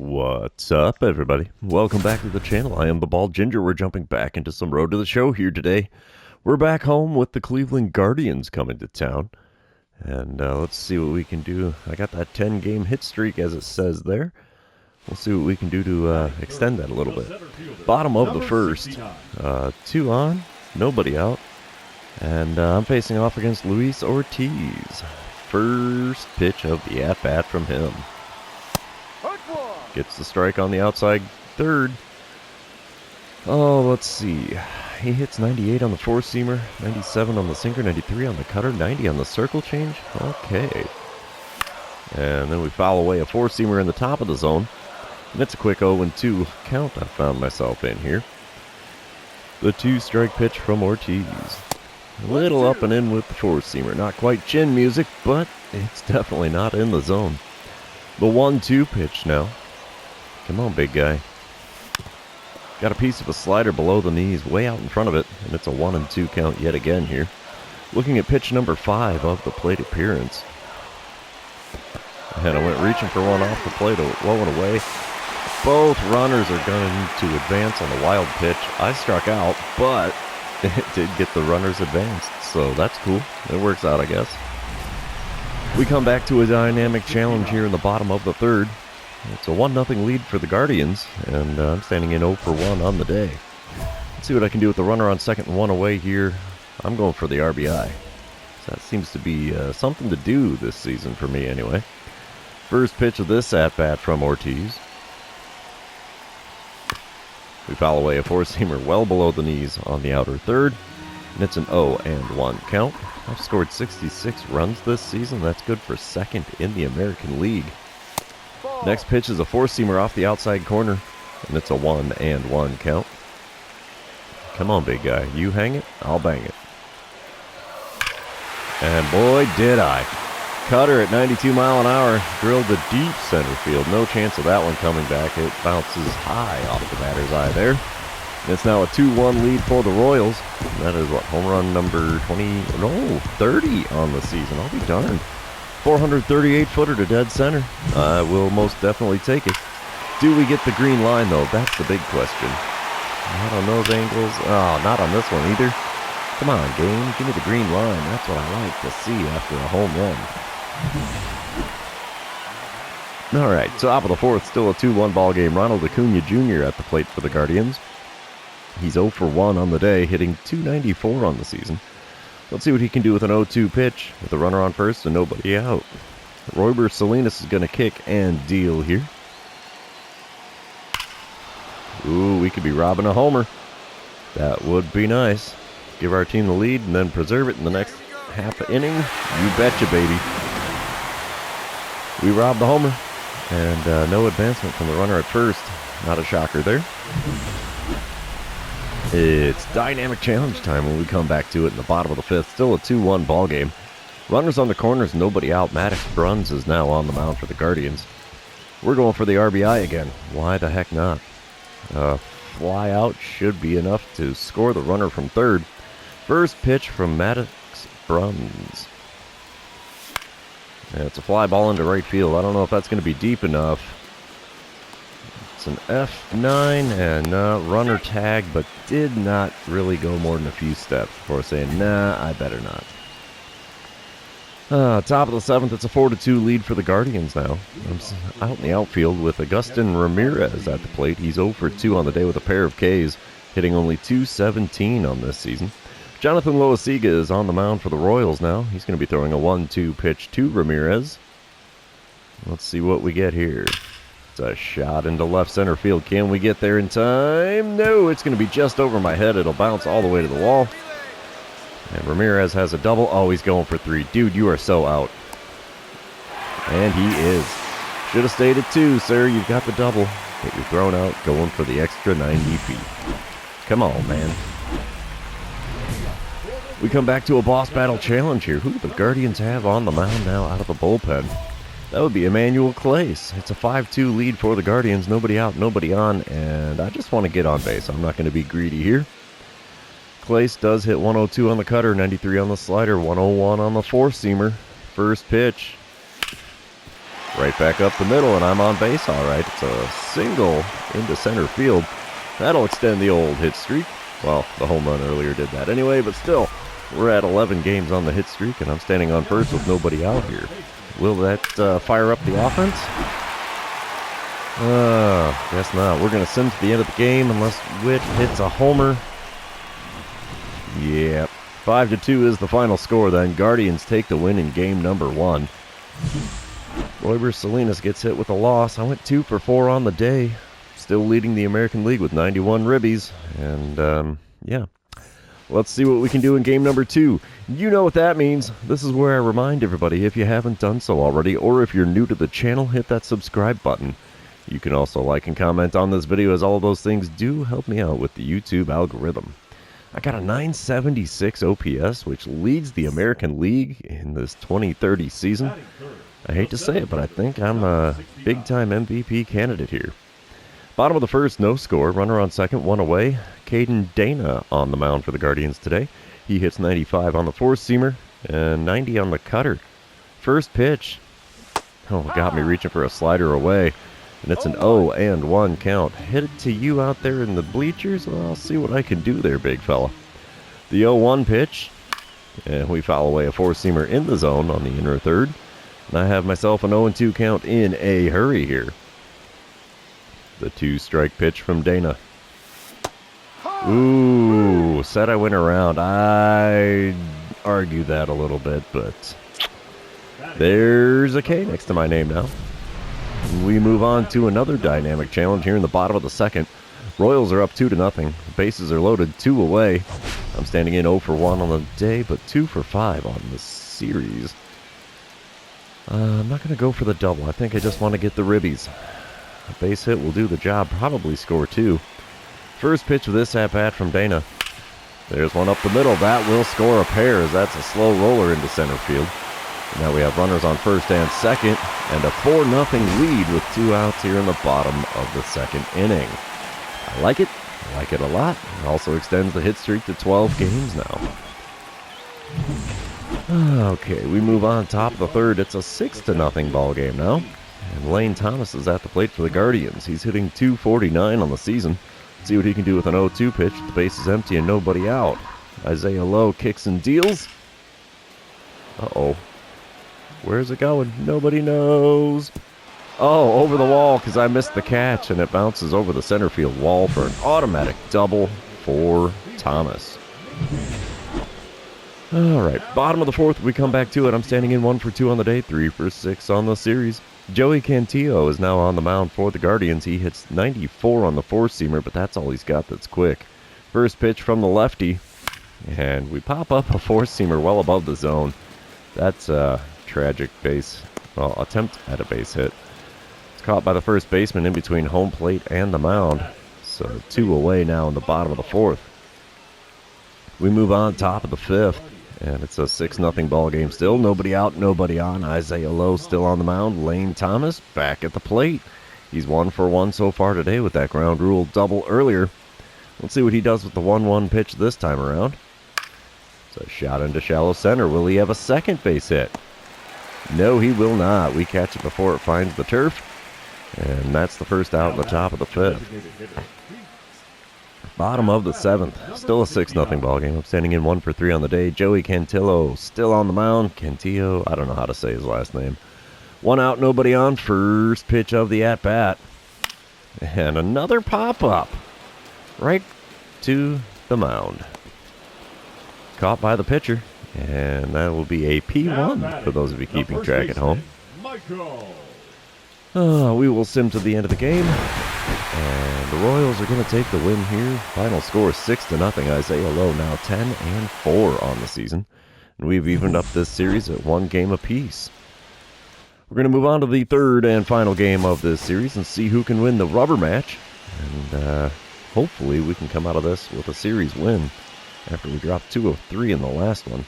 What's up, everybody? Welcome back to the channel. I am the Bald Ginger. We're jumping back into some Road to the Show here today. We're back home with the Cleveland Guardians coming to town. And let's see what we can do. I got that 10-game hit streak, as it says there. We'll see what we can do to extend that a little bit. Bottom of the first. 2 on, nobody out. And I'm facing off against Luis Ortiz. First pitch of the at-bat from him. Gets the strike on the outside third. Oh, let's see. He hits 98 on the four-seamer, 97 on the sinker, 93 on the cutter, 90 on the circle change. Okay. And then we foul away a four-seamer in the top of the zone. And it's a quick 0-2 count I found myself in here. The 2-strike pitch from Ortiz. A little up and in with the four-seamer. Not quite chin music, but it's definitely not in the zone. The 1-2 pitch now. Come on, big guy. Got a piece of a slider below the knees, way out in front of it, and it's a 1-2 count yet again here. Looking at pitch number 5 of the plate appearance. And I went reaching for one off the plate, low and away. Both runners are going to advance on the wild pitch. I struck out, but it did get the runners advanced, so that's cool. It works out, I guess. We come back to a dynamic challenge here in the bottom of the third. It's a 1-0 lead for the Guardians, and I'm standing in 0 for 1 on the day. Let's see what I can do with the runner on second and 1 away here. I'm going for the RBI. So that seems to be something to do this season for me anyway. First pitch of this at-bat from Ortiz. We foul away a four-seamer well below the knees on the outer third. And it's an 0-1 count. I've scored 66 runs this season. That's good for second in the American League. Next pitch is a four-seamer off the outside corner, and it's a 1-1 count. Come on, big guy. You hang it, I'll bang it. And boy, did I. Cutter at 92 mile an hour, drilled to deep center field. No chance of that one coming back. It bounces high off the batter's eye there. And it's now a 2-1 lead for the Royals. And that is what, home run number 30 on the season. I'll be darned. 438-footer to dead center. I will most definitely take it. Do we get the green line, though? That's the big question. Not on those angles. Oh, not on this one either. Come on, game. Give me the green line. That's what I like to see after a home run. All right, top of the fourth. Still a 2-1 ball game. Ronald Acuna Jr. at the plate for the Guardians. He's 0 for 1 on the day, hitting .294 on the season. Let's see what he can do with an 0-2 pitch with a runner on first and nobody out. Royber Salinas is going to kick and deal here. Ooh, we could be robbing a homer. That would be nice. Give our team the lead and then preserve it in the next half inning. You betcha, baby. We robbed the homer. And no advancement from the runner at first. Not a shocker there. It's dynamic challenge time when we come back to it in the bottom of the fifth. Still a 2-1 ball game. Runners on the corners, nobody out. Maddox Bruns is now on the mound for the Guardians. We're going for the RBI again. Why the heck not? Fly out should be enough to score the runner from third. First pitch from Maddox Bruns. And it's a fly ball into right field. I don't know if that's going to be deep enough. It's an F9 and runner tag, but did not really go more than a few steps before saying, nah, I better not. Top of the seventh, it's a 4-2 lead for the Guardians now. I'm out in the outfield with Agustin Ramirez at the plate. He's 0 for 2 on the day with a pair of Ks, hitting only .217 on this season. Jonathan Loaizaga is on the mound for the Royals now. He's going to be throwing a 1-2 pitch to Ramirez. Let's see what we get here. It's a shot into left center field. Can we get there in time? No, it's going to be just over my head. It'll bounce all the way to the wall. And Ramirez has a double. Oh, he's going for 3. Dude, you are so out. And he is. Should have stayed at 2, sir. You've got the double. But you're thrown out, going for the extra 90 feet. Come on, man. We come back to a boss battle challenge here. Who do the Guardians have on the mound now out of the bullpen? That would be Emmanuel Clace. It's a 5-2 lead for the Guardians. Nobody out, nobody on, and I just want to get on base. I'm not going to be greedy here. Clace does hit 102 on the cutter, 93 on the slider, 101 on the four-seamer. First pitch. Right back up the middle, and I'm on base all right. It's a single into center field. That'll extend the old hit streak. Well, the home run earlier did that anyway, but still, we're at 11 games on the hit streak, and I'm standing on first with nobody out here. Will that fire up the offense? Guess not. We're going to sim to the end of the game unless Witt hits a homer. Yeah, 5-2 is the final score then. Guardians take the win in game number 1. Royber Salinas gets hit with a loss. I went 2 for 4 on the day. Still leading the American League with 91 ribbies. And, yeah. Let's see what we can do in game number 2. You know what that means. This is where I remind everybody, if you haven't done so already, or if you're new to the channel, hit that subscribe button. You can also like and comment on this video, as all of those things do help me out with the YouTube algorithm. I got a 976 OPS, which leads the American League in this 2030 season. I hate to say it, but I think I'm a big-time MVP candidate here. Bottom of the first, no score. Runner on second, 1 away. Caden Dana on the mound for the Guardians today. He hits 95 on the four-seamer and 90 on the cutter. First pitch. Oh, got me reaching for a slider away. And it's an 0-1 count. Hit it to you out there in the bleachers. Well, I'll see what I can do there, big fella. The 0-1 pitch. And we foul away a four-seamer in the zone on the inner third. And I have myself an 0-2 count in a hurry here. The 2-strike pitch from Dana. Ooh, said I went around. I argue that a little bit, but there's a K next to my name now. We move on to another dynamic challenge here in the bottom of the second. Royals are up 2-0. Bases are loaded, 2 away. I'm standing in 0 for 1 on the day, but 2 for 5 on the series. I'm not going to go for the double. I think I just want to get the ribbies. A base hit will do the job, probably score 2. First pitch of this at-bat from Dana. There's one up the middle. That will score a pair, as that's a slow roller into center field. Now we have runners on first and second, and a 4-0 lead with 2 outs here in the bottom of the second inning. I like it. I like it a lot. It also extends the hit streak to 12 games now. Okay, we move on top of the third. It's a 6-0 ball game now. And Lane Thomas is at the plate for the Guardians. He's hitting .249 on the season. Let's see what he can do with an 0-2 pitch. The base is empty and nobody out. Isaiah Lowe kicks and deals. Uh-oh. Where's it going? Nobody knows. Oh, over the wall because I missed the catch, and it bounces over the center field wall for an automatic double for Thomas. All right, bottom of the fourth, we come back to it. I'm standing in 1 for 2 on the day, 3 for 6 on the series. Joey Cantillo is now on the mound for the Guardians. He hits 94 on the four-seamer, but that's all he's got that's quick. First pitch from the lefty, and we pop up a four-seamer well above the zone. That's a tragic attempt at a base hit. It's caught by the first baseman in between home plate and the mound. So 2 away now in the bottom of the fourth. We move on top of the fifth, and it's a 6-0 ball game still. Nobody out, nobody on. Isaiah Lowe still on the mound. Lane Thomas back at the plate. He's 1 for 1 so far today with that ground rule double earlier. Let's see what he does with the 1-1 pitch this time around. It's a shot into shallow center. Will he have a second base hit? No, he will not. We catch it before it finds the turf. And that's the first out in the top of the fifth. Bottom of the seventh. Still a 6-0 ball game. I'm standing in 1 for 3 on the day. Joey Cantillo still on the mound. Cantillo, I don't know how to say his last name. 1 out, nobody on. First pitch of the at-bat. And another pop-up. Right to the mound. Caught by the pitcher. And that will be a P1 for those of you keeping track at home. We will sim to the end of the game. And the Royals are going to take the win here. Final score 6-0. Isaiah Lowe now 10-4 on the season. And we've evened up this series at 1 game apiece. We're going to move on to the third and final game of this series and see who can win the rubber match. And hopefully we can come out of this with a series win after we dropped 2 of 3 in the last one.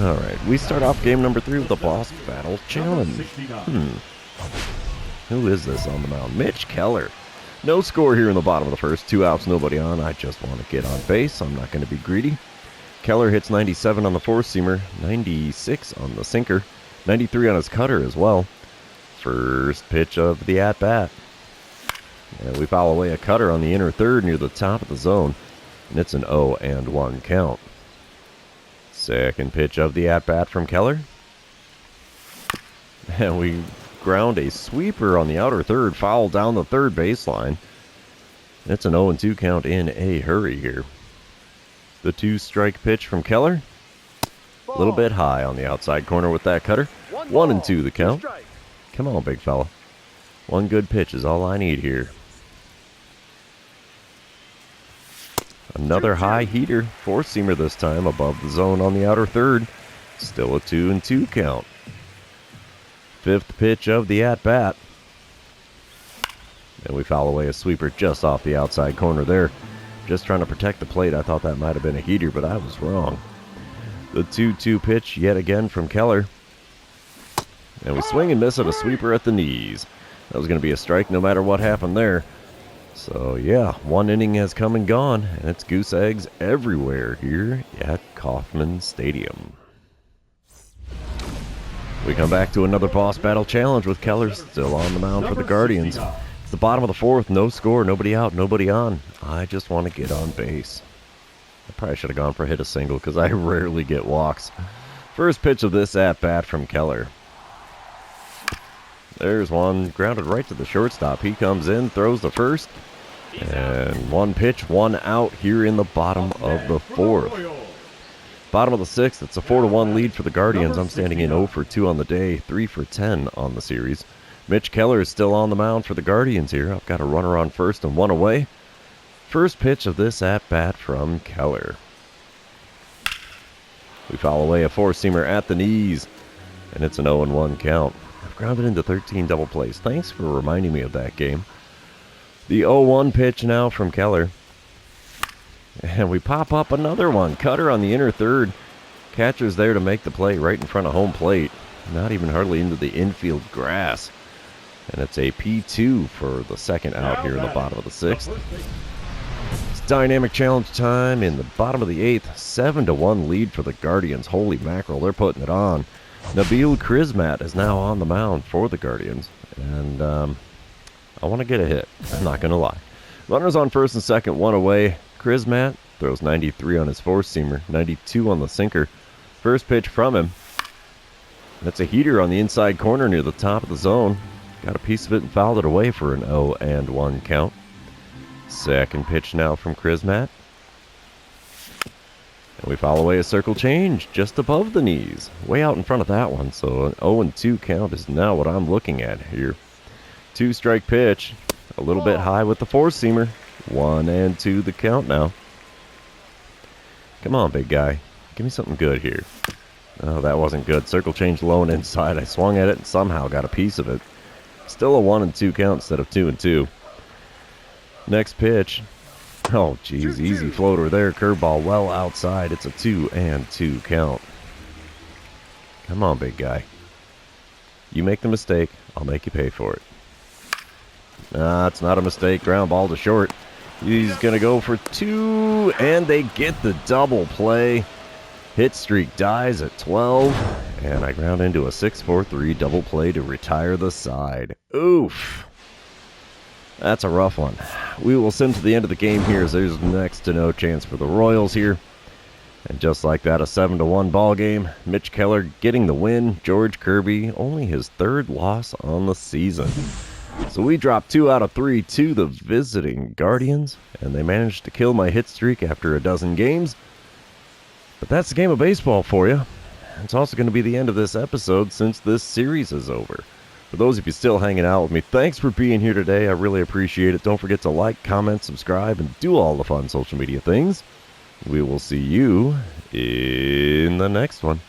All right, we start off game number 3 with the Boss Battle Challenge. Who is this on the mound? Mitch Keller. No score here in the bottom of the first. 2 outs, nobody on. I just want to get on base. I'm not going to be greedy. Keller hits 97 on the four-seamer, 96 on the sinker, 93 on his cutter as well. First pitch of the at-bat. And we foul away a cutter on the inner third near the top of the zone, and it's an 0-1 count. Second pitch of the at-bat from Keller. And we ground a sweeper on the outer third, foul down the third baseline. It's an 0-2 count in a hurry here. The 2-strike pitch from Keller. A little bit high on the outside corner with that cutter. 1-2 the count. Come on, big fella. One good pitch is all I need here. Another high heater, four-seamer this time, above the zone on the outer third. Still a 2-2 count. Fifth pitch of the at-bat. And we foul away a sweeper just off the outside corner there. Just trying to protect the plate. I thought that might have been a heater, but I was wrong. The 2-2 pitch yet again from Keller. And we swing and miss at a sweeper at the knees. That was going to be a strike no matter what happened there. So, yeah, one inning has come and gone, and it's goose eggs everywhere here at Kauffman Stadium. We come back to another boss battle challenge with Keller still on the mound for the Guardians. It's the bottom of the fourth, no score, nobody out, nobody on. I just want to get on base. I probably should have gone for hit a single because I rarely get walks. First pitch of this at-bat from Keller. There's one, grounded right to the shortstop. He comes in, throws the first, and one pitch, one out here in the bottom of the fourth. Bottom of the sixth, it's a 4-1 lead for the Guardians. I'm standing in 0 for 2 on the day, 3 for 10 on the series. Mitch Keller is still on the mound for the Guardians here. I've got a runner on first and one away. First pitch of this at-bat from Keller. We foul away a four-seamer at the knees, and it's an 0-1 count. I've grounded into 13 double plays. Thanks for reminding me of that game. The 0-1 pitch now from Keller. And we pop up another one. Cutter on the inner third. Catcher's there to make the play right in front of home plate. Not even hardly into the infield grass. And it's a P2 for the second out here in the bottom of the sixth. It's dynamic challenge time in the bottom of the eighth. 7-1 lead for the Guardians. Holy mackerel, they're putting it on. Nabil Krismat is now on the mound for the Guardians. And I want to get a hit. I'm not going to lie. Runners on first and second, one away. Krismat throws 93 on his four-seamer, 92 on the sinker. First pitch from him. That's a heater on the inside corner near the top of the zone. Got a piece of it and fouled it away for an 0-1 count. Second pitch now from Krismat. And we foul away a circle change just above the knees. Way out in front of that one, so an 0-2 count is now what I'm looking at here. 2-strike pitch. A little bit high with the four-seamer. 1-2 the count now. Come on, big guy. Give me something good here. Oh, that wasn't good. Circle change low and inside. I swung at it and somehow got a piece of it. Still a 1-2 count instead of 2-2. Next pitch. Oh, geez. Easy floater there. Curveball well outside. It's a 2-2 count. Come on, big guy. You make the mistake, I'll make you pay for it. Nah, it's not a mistake. Ground ball to short. He's going to go for 2, and they get the double play. Hit streak dies at 12, and I ground into a 6-4-3 double play to retire the side. Oof. That's a rough one. We will send to the end of the game here as there's next to no chance for the Royals here. And just like that, a 7-1 ball game. Mitch Keller getting the win. George Kirby, only his third loss on the season. So we dropped 2 out of 3 to the visiting Guardians, and they managed to kill my hit streak after a dozen games. But that's the game of baseball for you. It's also going to be the end of this episode since this series is over. For those of you still hanging out with me, thanks for being here today. I really appreciate it. Don't forget to like, comment, subscribe, and do all the fun social media things. We will see you in the next one.